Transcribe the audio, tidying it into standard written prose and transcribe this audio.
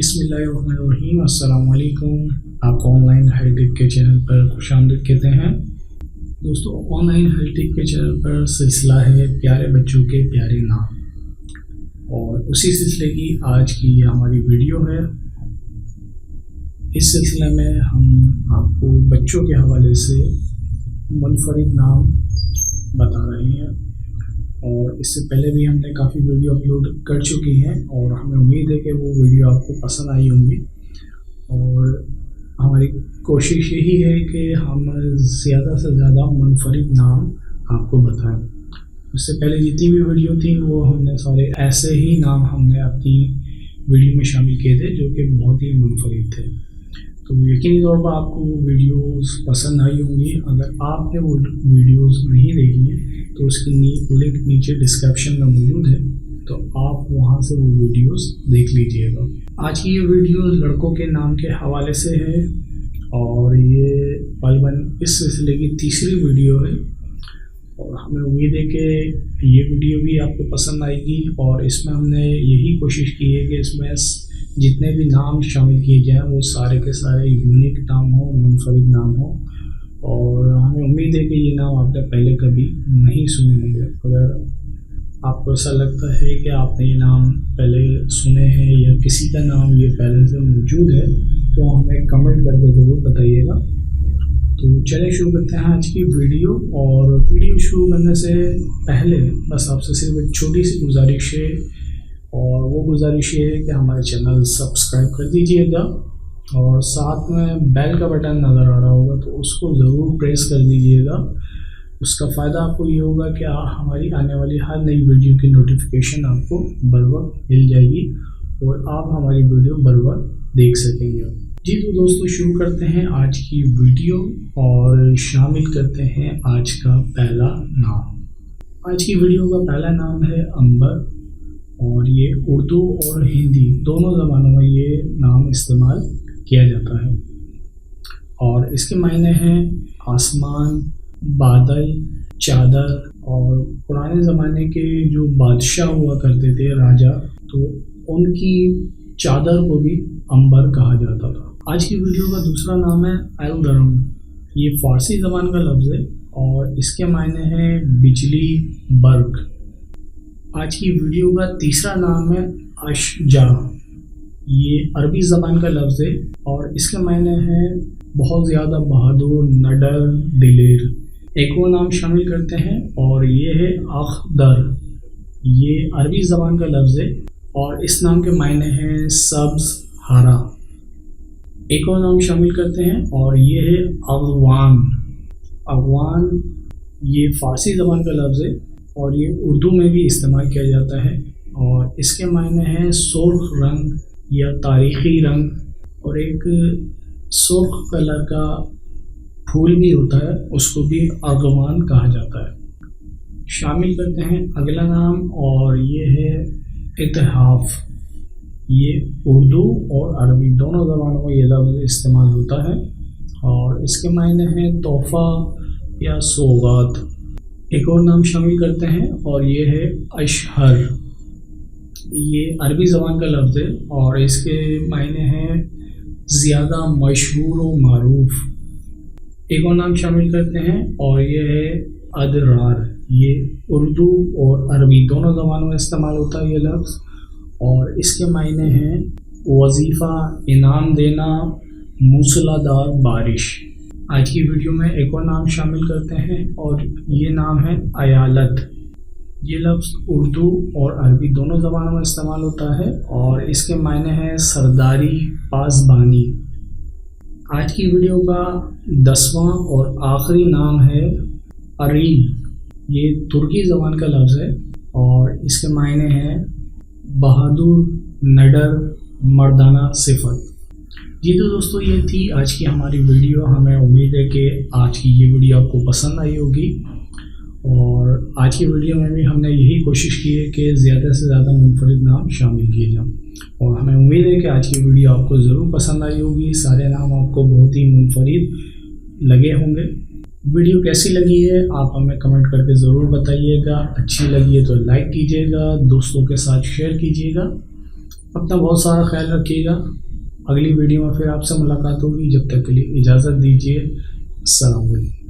بسم اللہ الرحمن الرحیم۔ السلام علیکم۔ آپ کو آن لائن ہائی ٹیک کے چینل پر خوش آمدید کہتے ہیں۔ دوستو، آن لائن ہائی ٹیک کے چینل پر سلسلہ ہے پیارے بچوں کے پیارے نام، اور اسی سلسلے کی آج کی یہ ہماری ویڈیو ہے۔ اس سلسلے میں ہم آپ کو بچوں کے حوالے سے منفرد نام بتا رہے ہیں، اور اس سے پہلے بھی ہم نے کافی ویڈیو اپلوڈ کر چکی ہیں، اور ہمیں امید ہے کہ وہ ویڈیو آپ کو پسند آئی ہوں گی۔ اور ہماری کوشش یہی ہے کہ ہم زیادہ سے زیادہ منفرد نام آپ کو بتائیں۔ اس سے پہلے جتنی بھی ویڈیو تھیں وہ ہم نے سارے ایسے ہی نام ہم نے اپنی ویڈیو میں شامل کیے تھے جو کہ بہت ہی منفرد تھے۔ تو یقینی طور پر آپ کو وہ ویڈیوز پسند آئی ہوں گی۔ اگر آپ نے وہ ویڈیوز نہیں دیکھی ہیں تو اس کی لنک نیچے ڈسکرپشن میں موجود ہے، تو آپ وہاں سے وہ ویڈیوز دیکھ لیجئے گا۔ آج کی یہ ویڈیو لڑکوں کے نام کے حوالے سے ہے، اور یہ غالباً اس سلسلے کی تیسری ویڈیو ہے، اور ہمیں امید ہے کہ یہ ویڈیو بھی آپ کو پسند آئے گی۔ اور اس میں ہم نے یہی کوشش کی ہے کہ اس میں جتنے بھی نام شامل کیے جائیں وہ سارے کے سارے یونیک نام ہوں، منفرد نام ہوں، اور ہمیں امید ہے کہ یہ نام آپ نے پہلے کبھی نہیں سنے ہوں گے۔ اگر آپ کو ایسا لگتا ہے کہ آپ نے یہ نام پہلے سنے ہیں یا کسی کا نام یہ پہلے سے موجود ہے تو ہمیں کمنٹ کر کے ضرور بتائیے گا۔ تو چلیں شروع کرتے ہیں آج کی ویڈیو۔ اور ویڈیو شروع کرنے سے پہلے بس آپ سے صرف ایک چھوٹی سی گزارش ہے، اور وہ گزارش یہ ہے کہ ہمارے چینل سبسکرائب کر دیجئے گا، اور ساتھ میں بیل کا بٹن نظر آ رہا ہوگا تو اس کو ضرور پریس کر دیجئے گا۔ اس کا فائدہ آپ کو یہ ہوگا کہ ہماری آنے والی ہر نئی ویڈیو کی نوٹیفیکیشن آپ کو بر وقت مل جائے گی، اور آپ ہماری ویڈیو بر وقت دیکھ سکیں گے۔ جی تو دوستو، شروع کرتے ہیں آج کی ویڈیو اور شامل کرتے ہیں آج کا پہلا نام۔ آج کی ویڈیو کا پہلا نام ہے عنبر، اور یہ اردو اور ہندی دونوں زبانوں میں یہ نام استعمال کیا جاتا ہے، اور اس کے معنی ہیں آسمان، بادل، چادر۔ اور پرانے زمانے کے جو بادشاہ ہوا کرتے تھے، راجا، تو ان کی چادر کو بھی عنبر کہا جاتا تھا۔ آج کی ویڈیو کا دوسرا نام ہے الدرم۔ یہ فارسی زبان کا لفظ ہے، اور اس کے معنی ہیں بجلی، برق۔ آج کی ویڈیو کا تیسرا نام ہے اشجع۔ یہ عربی زبان کا لفظ ہے، اور اس کے معنی ہیں بہت زیادہ بہادر، نڈر، دلیر۔ ایک اور نام شامل کرتے ہیں، اور یہ ہے اخضر۔ یہ عربی زبان کا لفظ ہے، اور اس نام کے معنی ہیں سبز، ہرا۔ ایک اور نام شامل کرتے ہیں، اور یہ ہے اغوان۔ اغوان یہ فارسی زبان کا لفظ ہے، اور یہ اردو میں بھی استعمال کیا جاتا ہے، اور اس کے معنی ہیں سرخ رنگ یا تاریخی رنگ۔ اور ایک سرخ کلر کا پھول بھی ہوتا ہے، اس کو بھی ارغوان کہا جاتا ہے۔ شامل کرتے ہیں اگلا نام، اور یہ ہے اتحاف۔ یہ اردو اور عربی دونوں زبانوں میں یہ لفظ استعمال ہوتا ہے، اور اس کے معنی ہیں تحفہ یا سوغات۔ ایک اور نام شامل کرتے ہیں، اور یہ ہے اشہر۔ یہ عربی زبان کا لفظ ہے، اور اس کے معنی ہیں زیادہ مشہور و معروف۔ ایک اور نام شامل کرتے ہیں، اور یہ ہے ادرار۔ یہ اردو اور عربی دونوں زبانوں میں استعمال ہوتا ہے یہ لفظ، اور اس کے معنی ہیں وظیفہ، انعام دینا، موسلادھار بارش۔ آج کی ویڈیو میں ایک اور نام شامل کرتے ہیں، اور یہ نام ہے ایالت۔ یہ لفظ اردو اور عربی دونوں زبانوں میں استعمال ہوتا ہے، اور اس کے معنی ہیں سرداری، پاسبانی۔ آج کی ویڈیو کا 10واں اور آخری نام ہے ارین۔ یہ ترکی زبان کا لفظ ہے، اور اس کے معنی ہیں بہادر، نڈر، مردانہ صفت۔ جی تو دوستو، یہ تھی آج کی ہماری ویڈیو۔ ہمیں امید ہے کہ آج کی یہ ویڈیو آپ کو پسند آئی ہوگی، اور آج کی ویڈیو میں بھی ہم نے یہی کوشش کی ہے کہ زیادہ سے زیادہ منفرد نام شامل کیے جائیں، اور ہمیں امید ہے کہ آج کی ویڈیو آپ کو ضرور پسند آئی ہوگی۔ سارے نام آپ کو بہت ہی منفرد لگے ہوں گے۔ ویڈیو کیسی لگی ہے آپ ہمیں کمنٹ کر کے ضرور بتائیے گا۔ اچھی لگی ہے تو لائک کیجیے گا، دوستوں کے ساتھ شیئر کیجیے گا، اپنا بہت سارا خیال رکھیے گا. اگلی ویڈیو میں پھر آپ سے ملاقات ہوگی. جب تک کے لیے اجازت دیجیے. السلام علیکم.